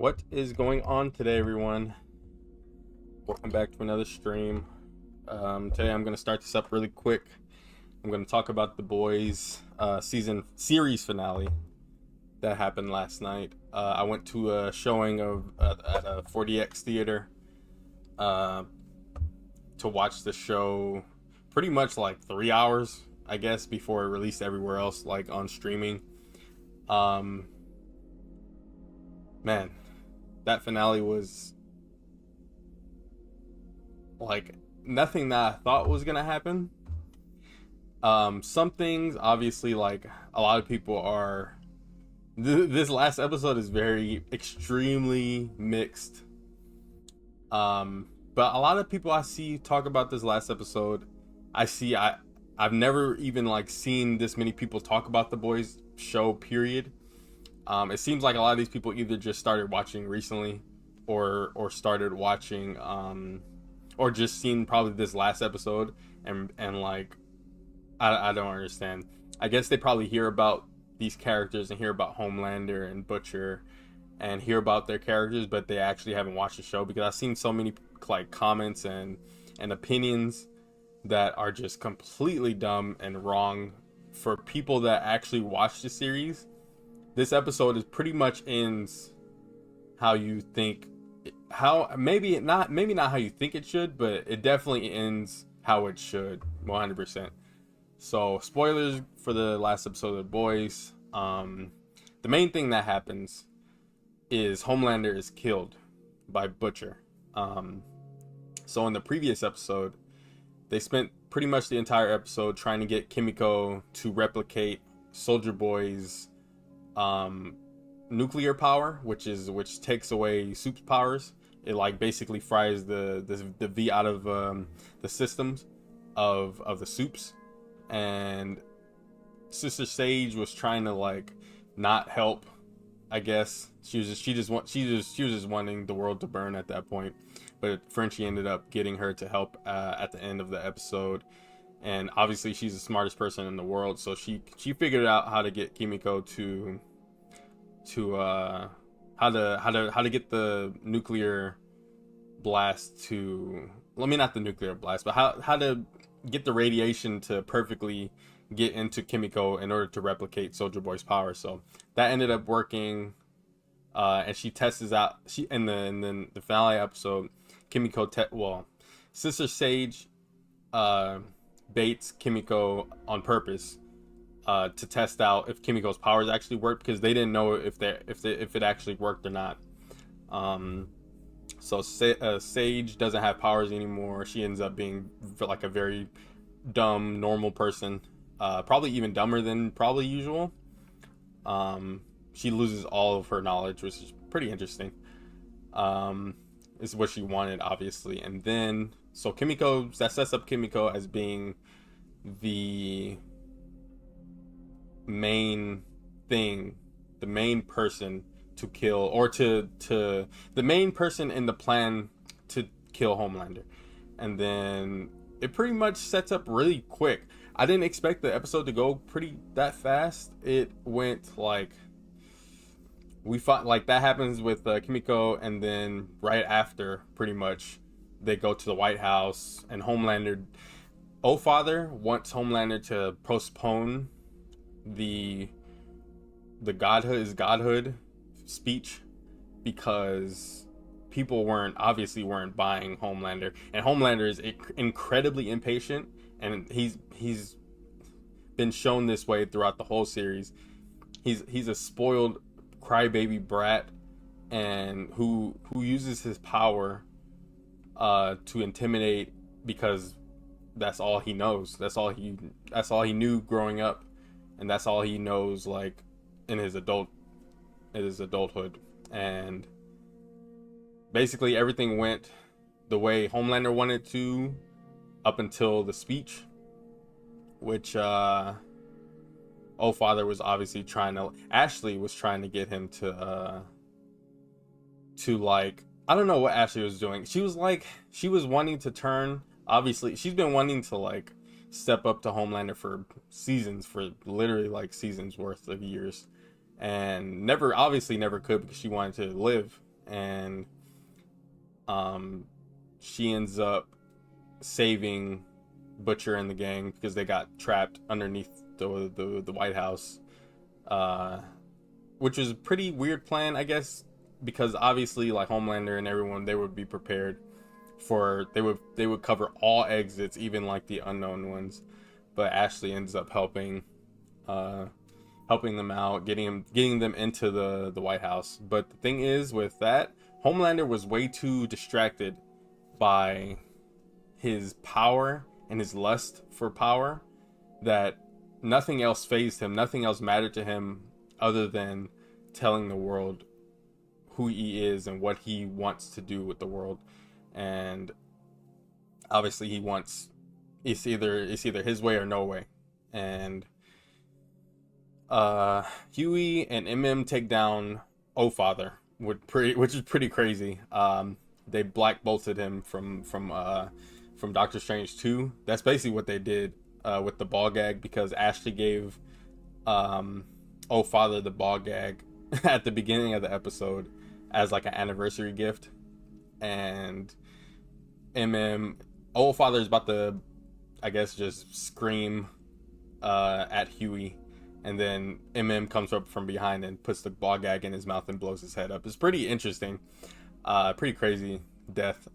What is going on today, everyone? Welcome back to another stream. Today I'm going to start this up really quick. I'm going to talk about The Boys series finale that happened last night. I went to a showing of at a 4DX theater to watch the show pretty much like 3 hours, I guess, before it released everywhere else, like on streaming. Man, that finale was like nothing that I thought was gonna happen. Some things, obviously, like a lot of people are. This last episode is very extremely mixed. But a lot of people I see talk about this last episode, I've never even like seen this many people talk about the Boys show. Period. It seems like a lot of these people either just started watching recently, or started watching, or just seen probably this last episode, and like I don't understand. I guess they probably hear about these characters and hear about Homelander and Butcher and hear about their characters, but they actually haven't watched the show, because I've seen so many like comments and opinions that are just completely dumb and wrong for people that actually watch the series. This episode is pretty much ends how you think, how maybe not how you think it should, but it definitely ends how it should, 100%. So spoilers for the last episode of The Boys. The main thing that happens is Homelander is killed by Butcher. So in the previous episode, they spent pretty much the entire episode trying to get Kimiko to replicate Soldier Boy's nuclear power, which takes away Soup's powers. It like basically fries the V out of the systems of the Soups. And Sister Sage was trying to like not help, I guess. She was just wanting the world to burn at that point. But Frenchie ended up getting her to help at the end of the episode. And obviously she's the smartest person in the world, so she figured out how to get Kimiko to how to get the nuclear blast to, not the nuclear blast, but how to get the radiation to perfectly get into Kimiko in order to replicate Soldier Boy's power. So that ended up working, and she tests out. She and then the finale episode, Kimiko Sister Sage baits Kimiko on purpose to test out if Kimiko's powers actually work, because they didn't know if it actually worked or not. So Sage doesn't have powers anymore. She ends up being like a very dumb normal person, probably even dumber than probably usual. She loses all of her knowledge, which is pretty interesting. Is what she wanted, obviously. And then so that sets up Kimiko as being the main person to kill, or to the main person in the plan to kill Homelander. And then it pretty much sets up really quick. I didn't expect the episode to go that fast. It went like, we fought, like that happens with Kimiko, and then right after, pretty much, they go to the White House, and Homelander, Father wants Homelander to postpone the godhood speech, because people weren't buying Homelander, and Homelander is incredibly impatient, and he's been shown this way throughout the whole series. He's a spoiled crybaby brat, and who uses his power to intimidate, because that's all he knows. That's all he knew growing up, and that's all he knows like in his adulthood. And basically everything went the way Homelander wanted to, up until the speech, which Father was obviously Ashley was trying to get him to like, I don't know what Ashley was doing. She was wanting to turn, obviously she's been wanting to like step up to Homelander for literally like seasons worth of years, and never could, because she wanted to live and she ends up saving Butcher and the gang because they got trapped underneath the White House, which was a pretty weird plan, I guess, because obviously like Homelander and everyone, they would be prepared for, they would cover all exits, even like the unknown ones, but Ashley ends up helping them out, getting them into the White House. But the thing is with that, Homelander was way too distracted by his power and his lust for power that nothing else fazed him, nothing else mattered to him other than telling the world who he is and what he wants to do with the world. And obviously he wants, it's either his way or no way. And Huey and MM take down O-Father, which is pretty crazy. They black bolted him from Doctor Strange 2. That's basically what they did with the ball gag, because Ashley gave O-Father the ball gag at the beginning of the episode as like an anniversary gift. And O-Father is about to, I guess, just scream at Huey, and then comes up from behind and puts the ball gag in his mouth and blows his head up. It's pretty interesting, pretty crazy death.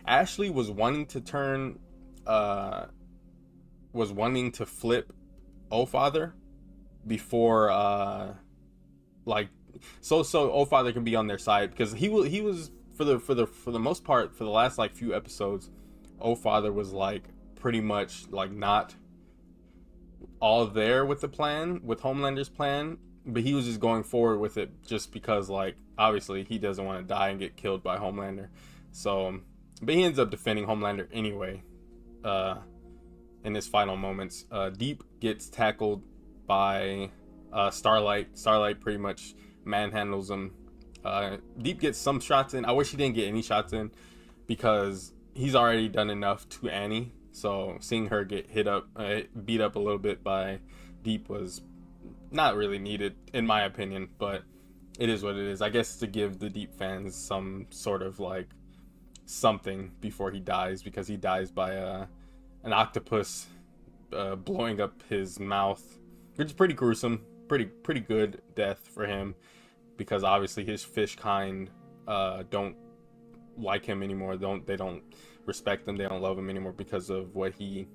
Ashley was wanting to flip O-Father before so O-Father can be on their side, because he was for the most part, for the last like few episodes, O-Father was like pretty much like not all there with the plan, with Homelander's plan, but he was just going forward with it just because, like, obviously he doesn't want to die and get killed by Homelander. So, but he ends up defending Homelander anyway in his final moments. Deep gets tackled by Starlight. Starlight pretty much manhandles him. Deep gets some shots in. I wish he didn't get any shots in, because he's already done enough to Annie. So seeing her get beat up a little bit by Deep was not really needed, in my opinion, but it is what it is. I guess to give the Deep fans some sort of like something before he dies, because he dies by an octopus blowing up his mouth, which is pretty gruesome, pretty good death for him, because obviously his fish kind don't like him anymore. They don't respect him, they don't love him anymore because of what he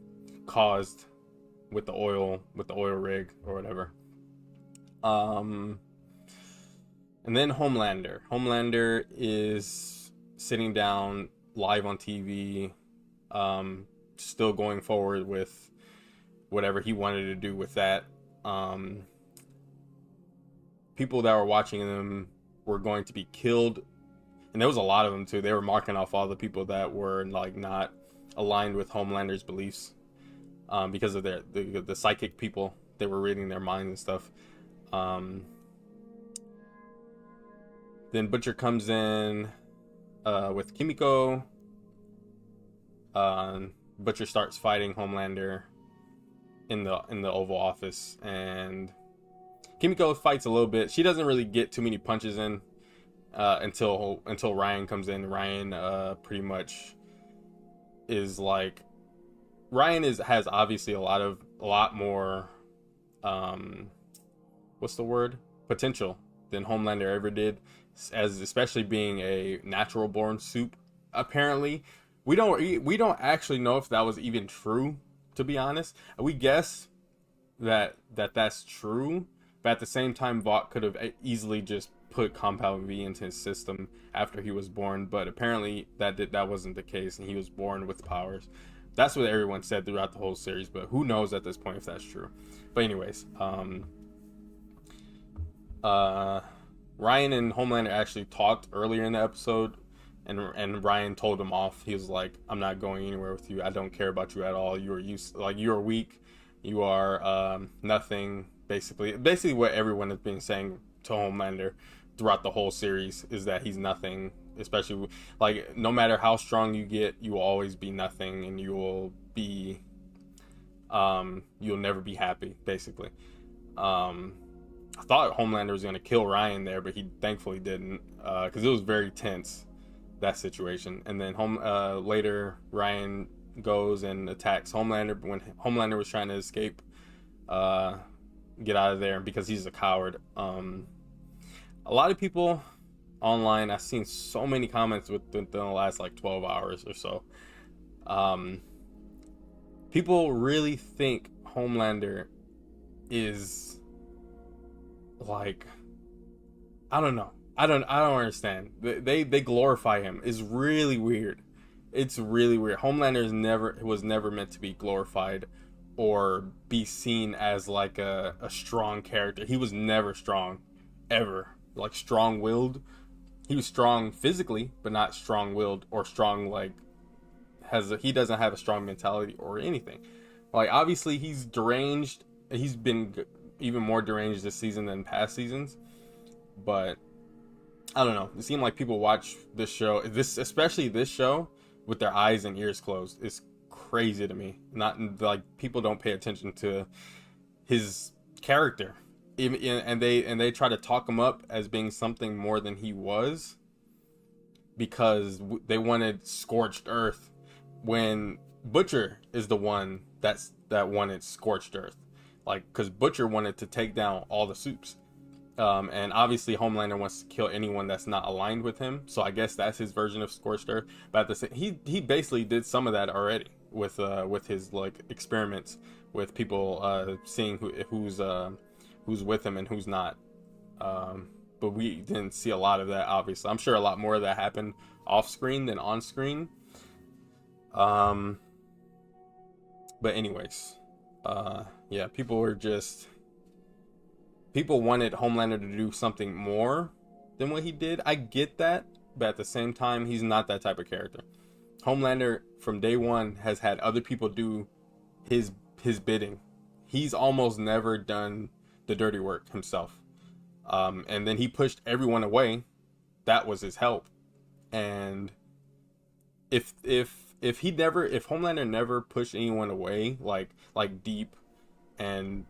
caused with the oil rig or whatever. And then Homelander is sitting down live on TV, still going forward with whatever he wanted to do with that. People that were watching them were going to be killed, and there was a lot of them too. They were marking off all the people that were like not aligned with Homelander's beliefs, because of the psychic people. They were reading their minds and stuff. Then Butcher comes in with Kimiko. Butcher starts fighting Homelander in the Oval Office, and Kimiko fights a little bit. She doesn't really get too many punches in until Ryan comes in. Ryan pretty much is like, has obviously a lot more what's the word, potential than Homelander ever did, as especially being a natural born soup. Apparently we don't actually know if that was even true, to be honest. We guess that's true, but at the same time Vought could have easily just put Compound V into his system after he was born, but apparently that wasn't the case, and he was born with powers. That's what everyone said throughout the whole series, but who knows at this point if that's true. But anyways, Ryan and Homelander actually talked earlier in the episode, and Ryan told him off. He was like, "I'm not going anywhere with you. I don't care about you at all. You're weak. You are nothing." Basically what everyone has been saying to Homelander throughout the whole series is that he's nothing. Especially like, no matter how strong you get, you will always be nothing, and you will be you'll never be happy, basically. thought Homelander was gonna kill Ryan there, but he thankfully didn't, because it was very tense, that situation. And then later Ryan goes and attacks Homelander when Homelander was trying to escape, get out of there, because he's a coward. A lot of people online, I've seen so many comments within the last like 12 hours or so. People really think Homelander is like, I don't know. I don't understand. They glorify him. It's really weird. It's really weird. Homelander was never meant to be glorified or be seen as like a strong character. He was never strong, ever. Like strong-willed. He was strong physically, but not strong-willed or strong like he doesn't have a strong mentality or anything. Like obviously he's deranged. He's been even more deranged this season than past seasons, but I don't know. It seemed like people watch this show, especially this show, with their eyes and ears closed. It's crazy to me. Not like people don't pay attention to his character, and they try to talk him up as being something more than he was, because they wanted scorched earth when Butcher is the one that wanted scorched earth, like because Butcher wanted to take down all the Supes. And obviously Homelander wants to kill anyone that's not aligned with him, so I guess that's his version of scorched earth. But at the same, he basically did some of that already with his like experiments with people, seeing who's with him and who's not. But we didn't see a lot of that, obviously. I'm sure a lot more of that happened off screen than on screen. But anyways, yeah, people wanted Homelander to do something more than what he did. I get that, but at the same time, he's not that type of character. Homelander from day one has had other people do his bidding. He's almost never done the dirty work himself. And then he pushed everyone away. That was his help. And if Homelander never pushed anyone away, like Deep and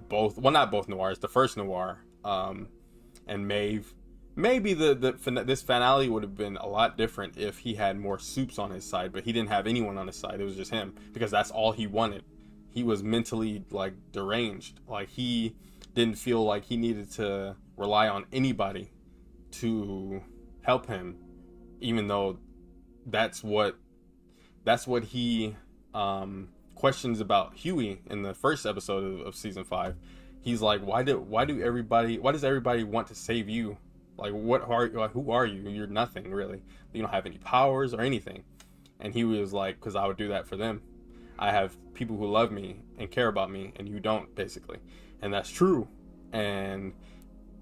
not both Noirs, the first Noir, and Maeve, maybe this finale would have been a lot different if he had more Supes on his side, but he didn't have anyone on his side. It was just him, because that's all he wanted. He was mentally like deranged. Like he didn't feel like he needed to rely on anybody to help him, even though that's what he questions about Huey in the first episode of season 5. He's like, why does everybody want to save you? Like, who are you? You're nothing, really. You don't have any powers or anything. And he was like, because I would do that for them. I have people who love me and care about me, and you don't, basically. And that's true. And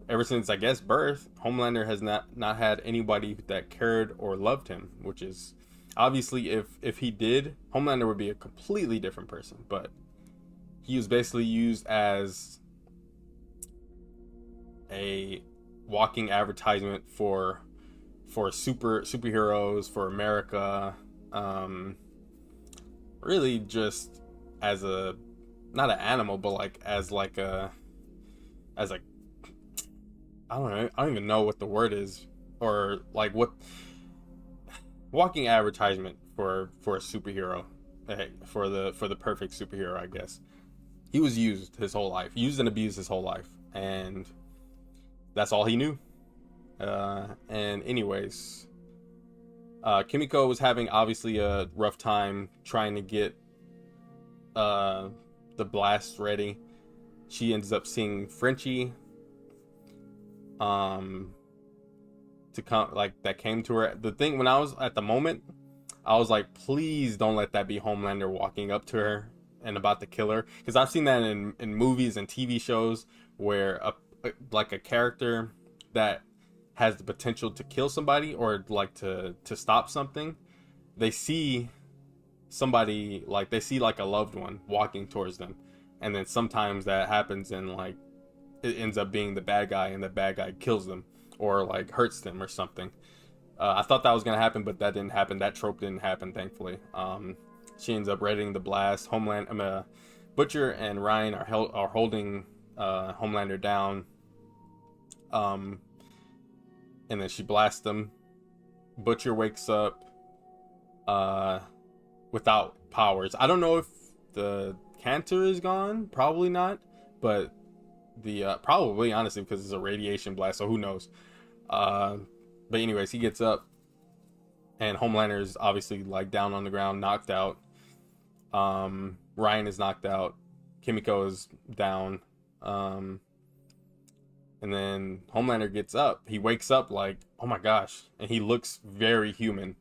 ever since, I guess, birth, Homelander has not had anybody that cared or loved him, which is obviously, if he did, Homelander would be a completely different person. But he was basically used as a walking advertisement for superheroes, for America, really just as not an animal, but like as a I don't even know what the word is, or like what walking advertisement for a superhero, for the perfect superhero, I guess. He was used his whole life, used and abused his whole life, and that's all he knew. And anyways, Kimiko was having obviously a rough time trying to get the blast ready. She ends up seeing Frenchie, to come, like, that came to her. The thing, when I was at the moment, I was like, please don't let that be Homelander walking up to her and about to kill her, because I've seen that in movies and TV shows where a character that has the potential to kill somebody or like to stop something, they see somebody, like they see like a loved one walking towards them, and then sometimes that happens and like it ends up being the bad guy, and the bad guy kills them or like hurts them or something. I thought that was gonna happen, but that didn't happen. That trope didn't happen, thankfully. She ends up readying the blast. Butcher and Ryan are holding Homelander down, Um, and then she blasts him. Butcher wakes up uh, without powers. I don't know if the cancer is gone. Probably not. But the probably, honestly, because it's a radiation blast. So who knows? But anyways, he gets up, and Homelander is obviously like down on the ground, knocked out. Ryan is knocked out. Kimiko is down. And then Homelander gets up. He wakes up like, oh my gosh. And he looks very human.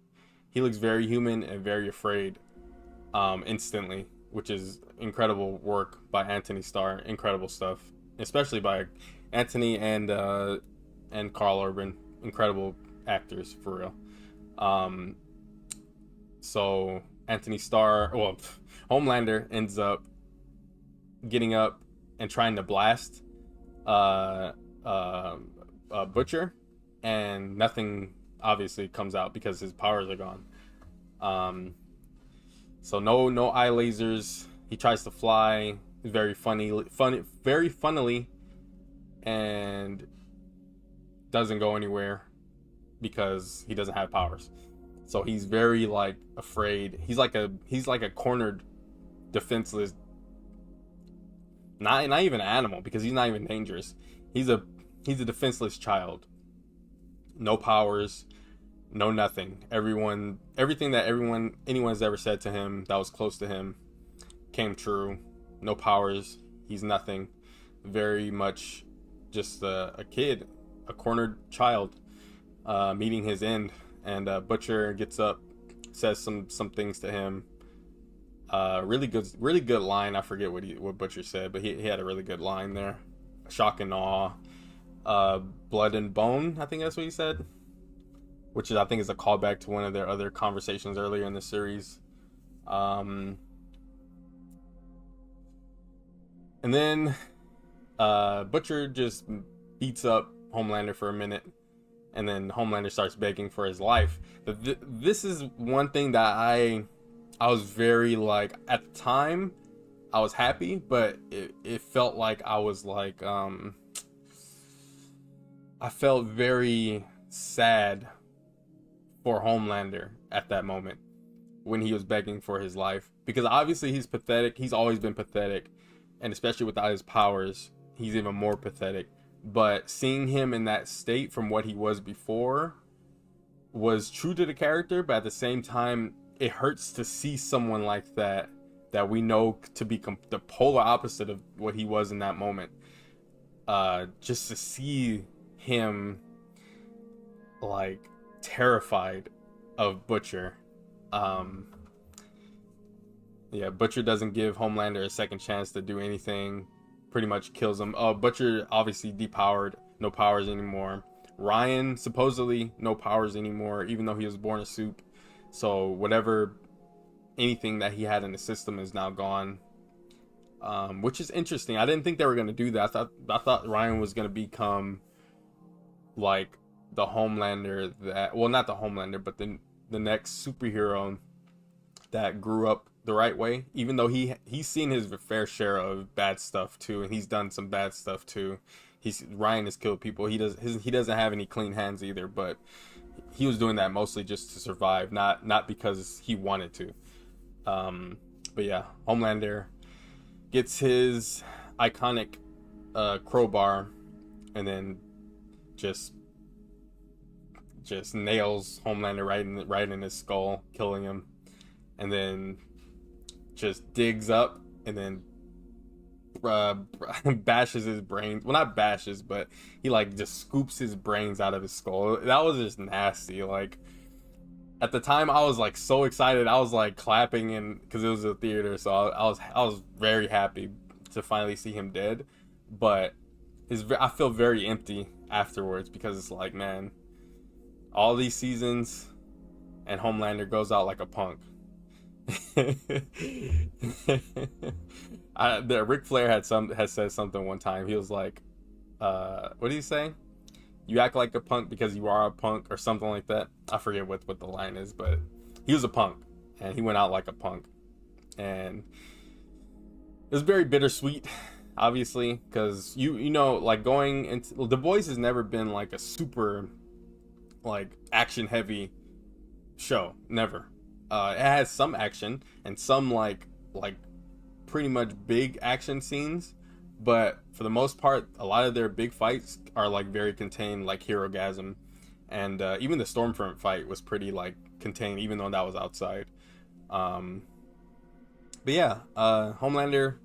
He looks very human and very afraid instantly, which is incredible work by Anthony Starr. Incredible stuff. Especially by Anthony and Karl Urban. Incredible actors, for real. So Anthony Starr, well, Homelander ends up getting up and trying to blast Butcher, and nothing obviously comes out because his powers are gone. So no eye lasers. He tries to fly very very funnily, and doesn't go anywhere because he doesn't have powers. So he's very like afraid. He's like a cornered, defenseless, not even an animal, because he's not even dangerous. He's a defenseless child. No powers, no nothing. Everything that anyone's ever said to him that was close to him came true. No powers. He's nothing. Very much just a kid, a cornered child, meeting his end. And Butcher gets up, says some things to him. Really good line. I forget what Butcher said, but he had a really good line there. Shock and awe. Blood and bone, I think that's what he said, which I think is a callback to one of their other conversations earlier in the series. And then Butcher just beats up Homelander for a minute, and then Homelander starts begging for his life. This is one thing that I was very like, at the time I was happy, but it felt like I was like I felt very sad for Homelander at that moment when he was begging for his life, because obviously he's pathetic. He's always been pathetic, and especially without his powers, he's even more pathetic. But seeing him in that state from what he was before was true to the character, but at the same time, it hurts to see someone like that we know to be the polar opposite of what he was in that moment. Just to see him like terrified of Butcher. Yeah, Butcher doesn't give Homelander a second chance to do anything. Pretty much kills him. Butcher obviously depowered, no powers anymore. Ryan supposedly no powers anymore, even though he was born a soup. So anything that he had in the system is now gone, which is interesting. I didn't think they were going to do that. I thought Ryan was going to become like the Homelander that, well, not the Homelander, but the next superhero that grew up the right way, even though he's seen his fair share of bad stuff too, and he's done some bad stuff too. Ryan has killed people. He doesn't have any clean hands either, but he was doing that mostly just to survive, not because he wanted to. But yeah, Homelander gets his iconic crowbar, and then just nails Homelander right in his skull, killing him, and then just digs up and then bashes his brains. Well, not bashes, but he like just scoops his brains out of his skull. That was just nasty. Like, at the time, I was like so excited. I was like clapping, and because it was a theater, so I was very happy to finally see him dead. But I feel very empty afterwards, because it's like, man, all these seasons and Homelander goes out like a punk. Ric Flair has said something one time. He was like, what did he say? You act like a punk because you are a punk, or something like that. I forget what the line is, but he was a punk and he went out like a punk, and it was very bittersweet obviously, because you know, like going into The Boys has never been like a super like action heavy show. Never. It has some action and some like pretty much big action scenes, but for the most part, a lot of their big fights are like very contained, like Hero Gasm, and even the Stormfront fight was pretty like contained, even though that was outside. Um, but yeah, Homelander,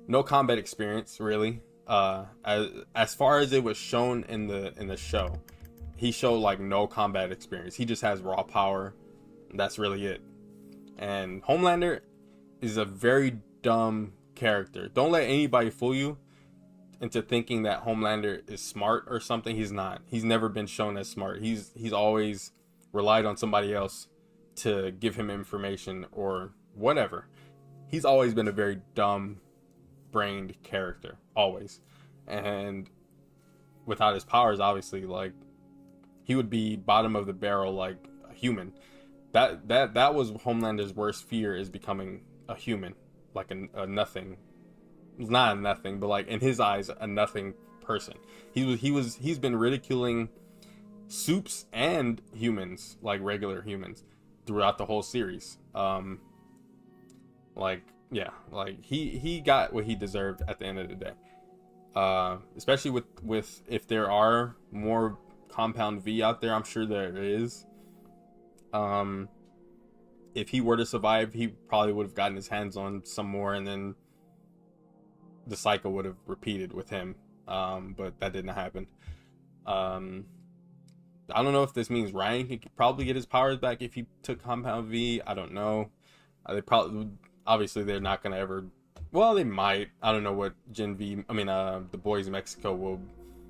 no combat experience really. As far as it was shown in the show, he showed like no combat experience. He just has raw power. That's really it. And Homelander is a very dumb character. Don't let anybody fool you into thinking that Homelander is smart or something. He's not. He's never been shown as smart. He's always relied on somebody else to give him information or whatever. He's always been a very dumb brained character, always. And without his powers, obviously, like he would be bottom of the barrel like a human. That was Homelander's worst fear, is becoming a human, like a nothing, not a nothing, but like in his eyes a nothing person. He's been ridiculing supes and humans, like regular humans, throughout the whole series. Like yeah, like he got what he deserved at the end of the day. Especially with if there are more Compound V out there, I'm sure there is. If he were to survive, he probably would have gotten his hands on some more, and then the cycle would have repeated with him. But that didn't happen. I don't know if this means Ryan could probably get his powers back if he took Compound V. I don't know. They probably, obviously, they're not gonna ever. Well, they might. I don't know what Gen V. I mean, the Boys in Mexico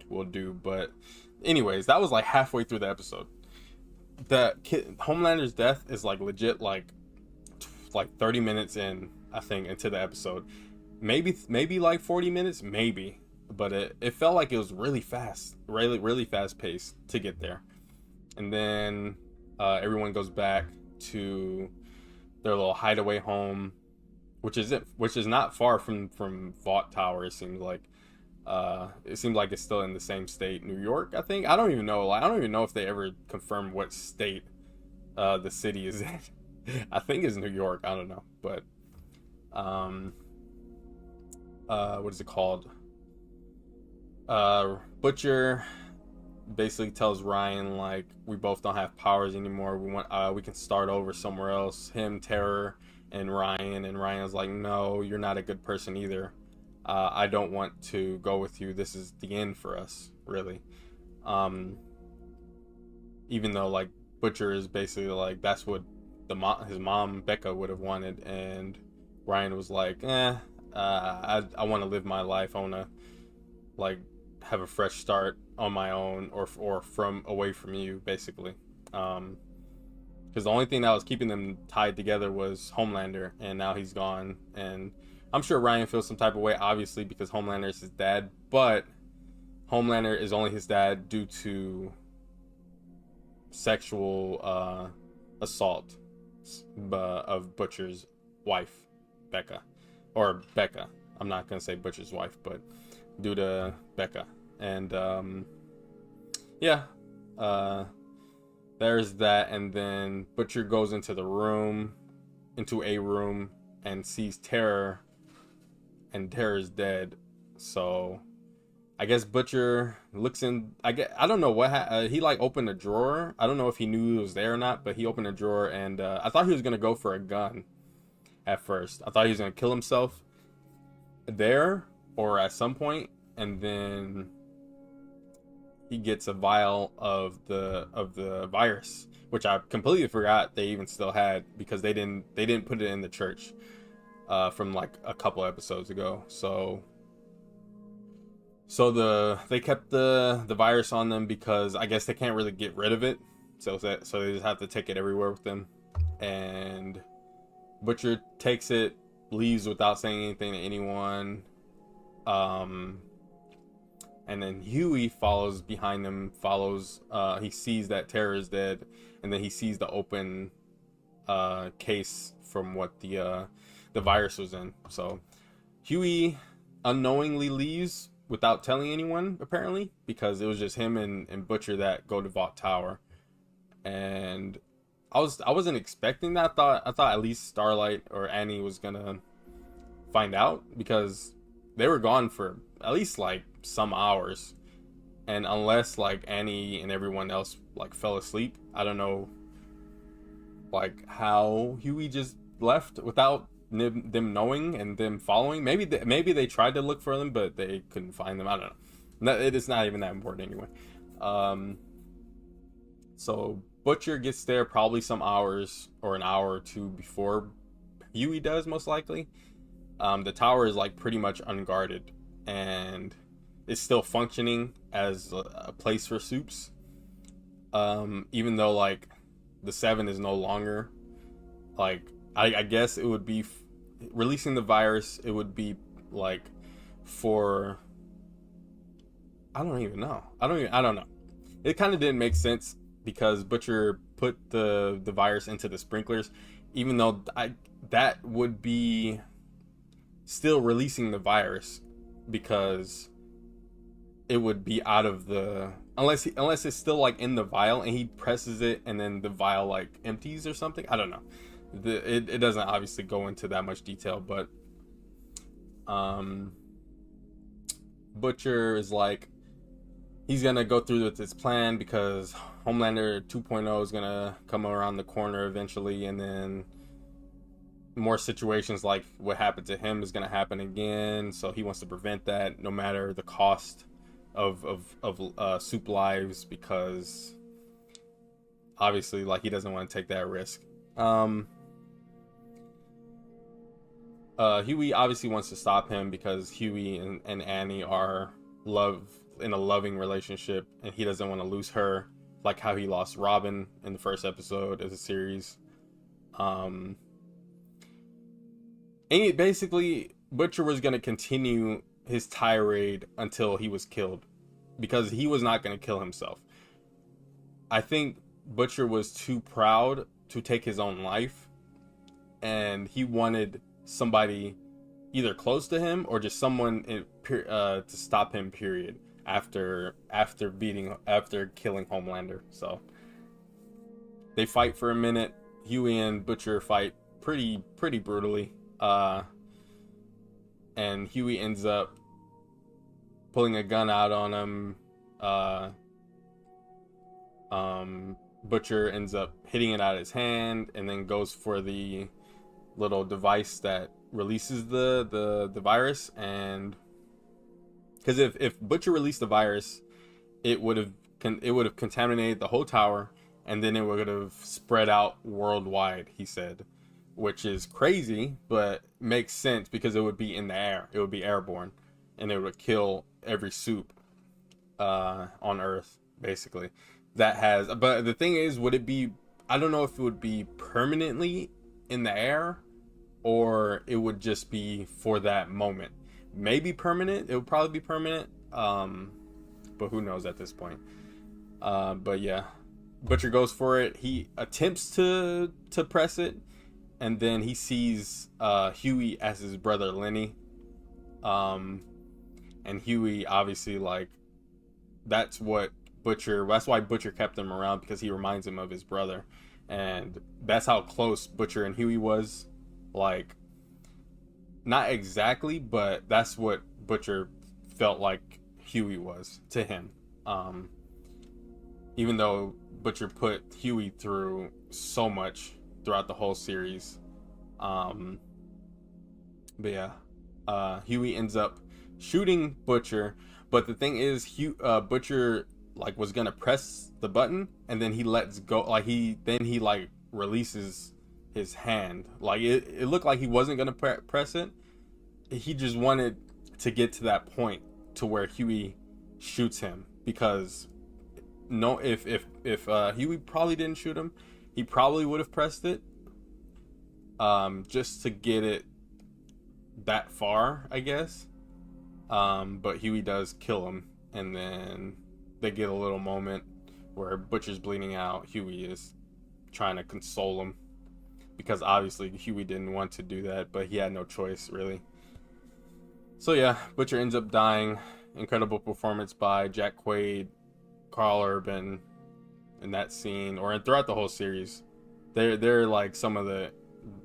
will do. But, anyways, that was like halfway through the episode. Homelander's death is like legit like 30 minutes in, I think, into the episode. Maybe like 40 minutes, maybe. But it felt like it was really fast, really fast paced to get there. And then everyone goes back to their little hideaway home, which is not far from Vought Tower. It seems like it's still in the same state, New York, I think. I don't even know. Like, I don't even know if they ever confirmed what state the city is in. I think it's New York. I don't know, but what is it called? Butcher basically tells Ryan like, we both don't have powers anymore. We can start over somewhere else. Him, Terror, and Ryan's like, no, you're not a good person either. I don't want to go with you. This is the end for us, really. Even though like Butcher is basically like, that's what his mom Becca would have wanted, and Ryan was like, I want to live my life. I want to like have a fresh start on my own, or from away from you, basically. Because the only thing that was keeping them tied together was Homelander, and now he's gone. And I'm sure Ryan feels some type of way, obviously, because Homelander is his dad, but Homelander is only his dad due to sexual assault of Butcher's wife, Becca. Or Becca. I'm not going to say Butcher's wife, but due to Becca. And yeah, there's that. And then Butcher goes into a room, and sees Terror, and Terror's dead. So I guess Butcher looks in. I don't know what he like opened a drawer. I don't know if he knew it was there or not, but he opened a drawer, and I thought he was gonna go for a gun at first. I thought he was gonna kill himself there or at some point, and then he gets a vial of the virus, which I completely forgot they even still had, because they didn't put it in the church from like a couple episodes ago. So they kept the virus on them because I guess they can't really get rid of it, so they just have to take it everywhere with them. And Butcher takes it, leaves without saying anything to anyone. And then Huey follows behind them. He sees that Terror is dead, and then he sees the open case from what the virus was in. So Huey unknowingly leaves without telling anyone, apparently, because it was just him and Butcher that go to Vought Tower. And I wasn't expecting that. I thought at least Starlight or Annie was gonna find out, because they were gone for at least like some hours. And unless like Annie and everyone else like fell asleep, I don't know like how Huey just left without them knowing and them following. Maybe they tried to look for them, but they couldn't find them. I don't know. It is not even that important anyway. So Butcher gets there probably some hours or an hour or two before Huey does, most likely. The tower is like pretty much unguarded, and it's still functioning as a place for soups. Even though like the Seven is no longer, like, I guess it would be releasing the virus. It would be like for, I don't even know. I don't know. It kind of didn't make sense because Butcher put the virus into the sprinklers, even though that would be still releasing the virus, because it would be out of the, unless it's still like in the vial and he presses it and then the vial like empties or something. I don't know. It doesn't obviously go into that much detail, but Butcher is like, he's gonna go through with his plan because Homelander 2.0 is gonna come around the corner eventually, and then more situations like what happened to him is gonna happen again. So he wants to prevent that, no matter the cost of soup lives, because obviously like he doesn't want to take that risk. Huey obviously wants to stop him because Huey and Annie are in a loving relationship, and he doesn't want to lose her, like how he lost Robin in the first episode of the series. And basically Butcher was going to continue his tirade until he was killed, because he was not going to kill himself. I think Butcher was too proud to take his own life, and he wanted somebody either close to him or just someone to stop him, period, after killing Homelander. So they fight for a minute. Huey and Butcher fight pretty brutally, and Huey ends up pulling a gun out on him. Butcher ends up hitting it out of his hand and then goes for the little device that releases the virus. And because if Butcher released the virus, it would have contaminated the whole tower, and then it would have spread out worldwide, he said, which is crazy, but makes sense because it would be in the air. It would be airborne, and it would kill every soup on Earth, basically. But the thing is, would it be, I don't know if it would be permanently in the air, or it would just be for that moment. Maybe permanent. It would probably be permanent, but who knows at this point. But yeah, Butcher goes for it. He attempts to press it, and then he sees Huey as his brother Lenny, and Huey obviously, like, that's why Butcher kept him around, because he reminds him of his brother, and that's how close Butcher and Huey was. Like, not exactly, but that's what Butcher felt like Huey was to him. Even though Butcher put Huey through so much throughout the whole series. But yeah, Huey ends up shooting Butcher, but the thing is, Butcher like was gonna press the button, and then he lets go, like he releases his hand. Like it looked like he wasn't gonna press it. He just wanted to get to that point to where Huey shoots him, because if Huey probably didn't shoot him, he probably would have pressed it, just to get it that far, I guess. But Huey does kill him, and then they get a little moment where Butcher's bleeding out. Huey is trying to console him, because obviously Huey didn't want to do that, but he had no choice, really. So yeah, Butcher ends up dying. Incredible performance by Jack Quaid, Carl Urban in that scene, or throughout the whole series. They're like some of the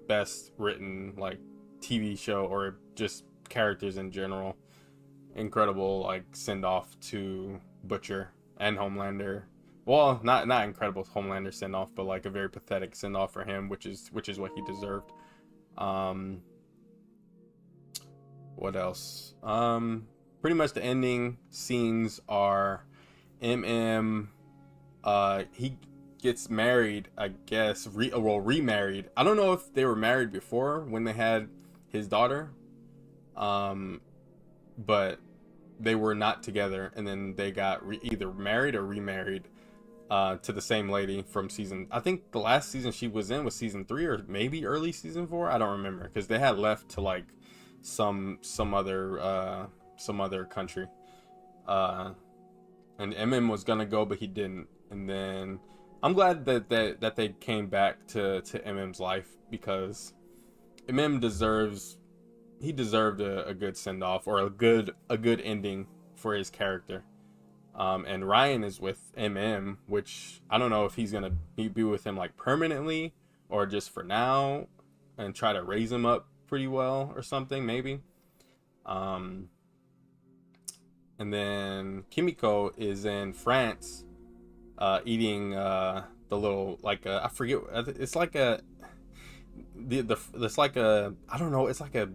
best written like TV show or just characters in general. Incredible like send off to Butcher and Homelander. Well, not incredible Homelander send off, but like a very pathetic send off for him, which is what he deserved. Um, what else? Pretty much the ending scenes are MM. He gets married, I guess. Remarried. I don't know if they were married before when they had his daughter. Um, but they were not together, and then they got either married or remarried to the same lady from season. I think the last season she was in was season 3 or maybe early season 4. I don't remember because they had left to like some other country. And MM was gonna go, but he didn't. And then I'm glad that they came back to MM's life because MM deserved a good send off or a good ending for his character. And Ryan is with MM, which I don't know if he's gonna be with him like permanently or just for now and try to raise him up pretty well or something maybe. Um, and then Kimiko is in France, eating the little like I forget, it's like a the it's like a I don't know, it's like a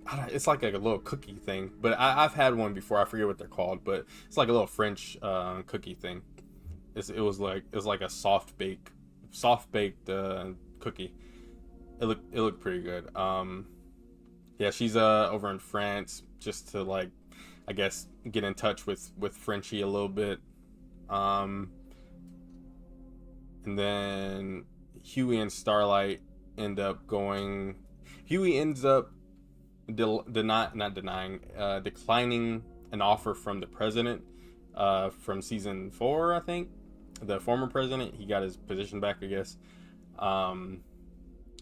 little cookie thing, but I've had one before. I forget what they're called, but it's like a little French cookie thing. It was like a soft baked cookie. It looked pretty good. Yeah, she's over in France just to like I guess get in touch with Frenchie a little bit. Um, and then Huey and Starlight end up going. Huey ends up declining an offer from the president from season 4, I think. The former president, he got his position back, I guess. Um,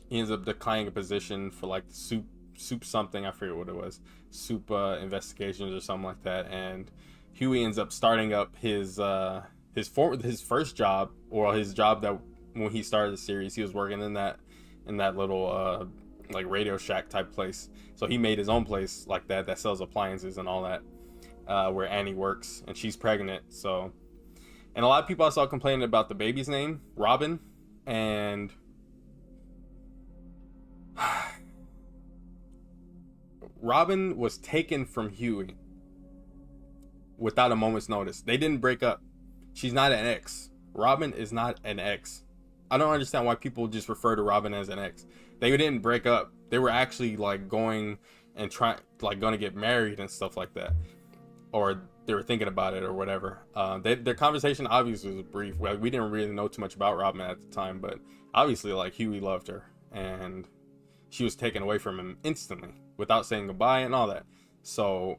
he ends up declining a position for like soup something, I forget what it was, soup investigations or something like that. And Huey ends up starting up his first job, or his job that when he started the series he was working in that little like Radio Shack type place. So he made his own place like that sells appliances and all that, where Annie works, and she's pregnant. So, and a lot of people I saw complaining about the baby's name, Robin, and Robin was taken from Huey without a moment's notice. They didn't break up. She's not an ex. Robin is not an ex. I don't understand why people just refer to Robin as an ex. They didn't break up. They were actually like going and gonna get married and stuff like that, or they were thinking about it or whatever. Their conversation obviously was brief. We didn't really know too much about Robin at the time, but obviously like Huey loved her, and she was taken away from him instantly without saying goodbye and all that. So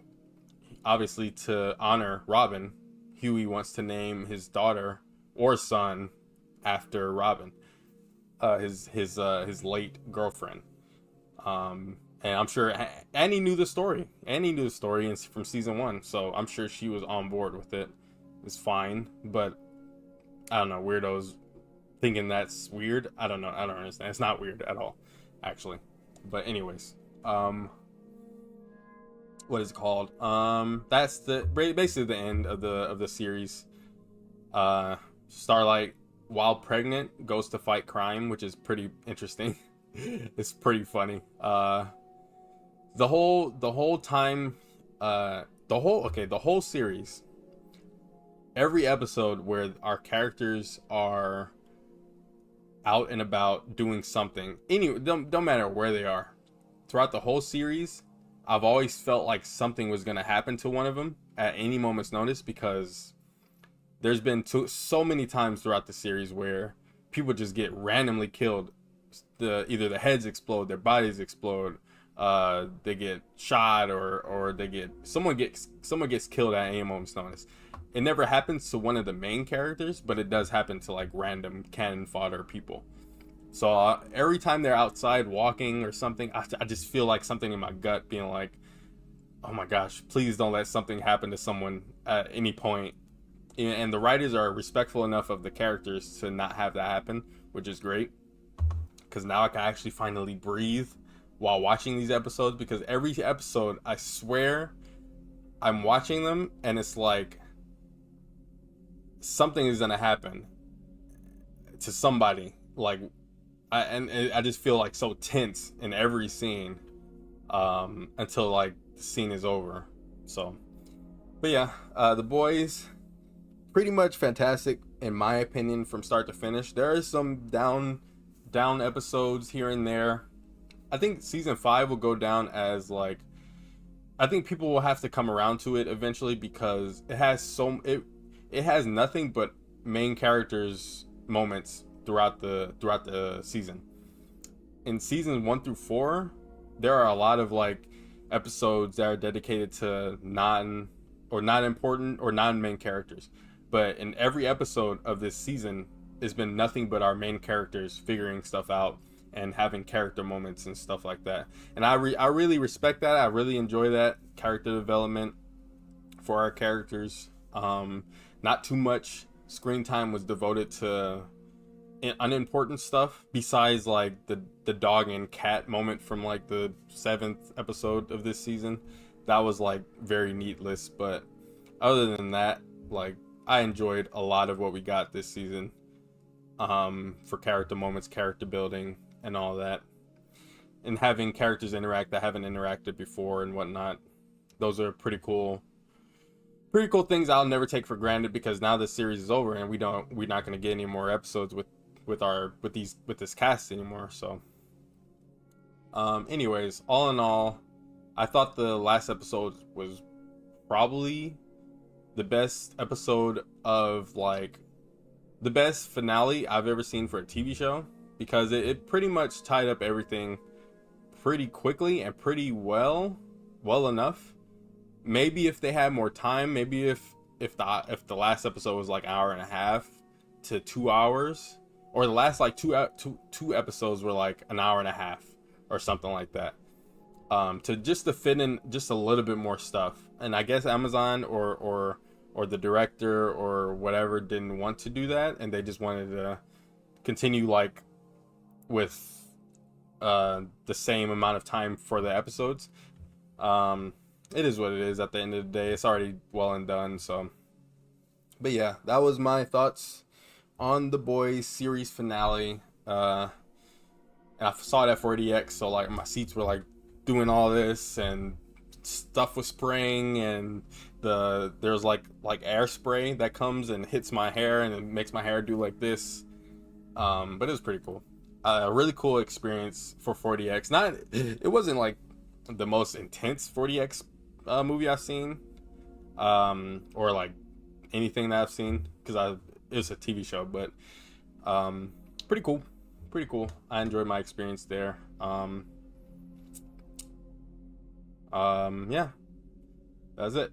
obviously to honor Robin, Huey wants to name his daughter or son after Robin, his late girlfriend. And I'm sure Annie knew the story. From season 1, so I'm sure she was on board with it. It's fine, but I don't know, weirdos thinking that's weird. I don't know. I don't understand. It's not weird at all, actually. But anyways, what is it called? That's basically the end of the series. Starlight, while pregnant, goes to fight crime, which is pretty interesting. It's pretty funny. The whole time, the whole series, every episode where our characters are out and about doing something, anyway, don't matter where they are, throughout the whole series, I've always felt like something was gonna happen to one of them at any moment's notice, because there's been so many times throughout the series where people just get randomly killed. Either the heads explode, their bodies explode, they get shot, or someone gets killed at any moment's notice. It never happens to one of the main characters, but it does happen to like random cannon fodder people. So every time they're outside walking or something, I just feel like something in my gut being like, oh my gosh, please don't let something happen to someone at any point. And the writers are respectful enough of the characters to not have that happen, which is great. Because now I can actually finally breathe while watching these episodes. Because every episode, I swear, I'm watching them and it's like something is gonna happen to somebody. Like, I just feel like so tense in every scene, until like the scene is over. So, but yeah, The Boys, pretty much fantastic in my opinion from start to finish. There are some down episodes here and there. I think season 5 will go down as like, I think people will have to come around to it eventually because it has nothing but main characters moments throughout the season. In seasons 1 through 4, there are a lot of like episodes that are dedicated to not important or non-main characters. But in every episode of this season, it's been nothing but our main characters figuring stuff out and having character moments and stuff like that. And I really respect that. I really enjoy that character development for our characters. Not too much screen time was devoted to unimportant stuff besides like the dog and cat moment from like the 7th episode of this season. That was like very needless, but other than that, like, I enjoyed a lot of what we got this season, for character moments, character building, and all that, and having characters interact that haven't interacted before and whatnot. Those are pretty cool things I'll never take for granted, because now this series is over and we're not going to get any more episodes with this cast anymore. So anyways, all in all, I thought the last episode was probably the best episode of like the best finale I've ever seen for a TV show, because it pretty much tied up everything pretty quickly and pretty well enough. Maybe if they had more time, maybe if the last episode was like an hour and a half to 2 hours, or the last like two episodes were like an hour and a half or something like that, to fit in just a little bit more stuff. And I guess Amazon or the director or whatever didn't want to do that, and they just wanted to continue like with the same amount of time for the episodes. It is what it is. At the end of the day, it's already well and done. So, but yeah, that was my thoughts on The Boys series finale. And I saw it at 4DX, so like my seats were like doing all this, and stuff was spraying, and there's like air spray that comes and hits my hair and it makes my hair do like this. But it was pretty cool. A really cool experience for 4DX. It wasn't like the most intense 4DX movie I've seen, or like anything that I've seen, because it's a TV show, but pretty cool. I enjoyed my experience there. Yeah, that's it.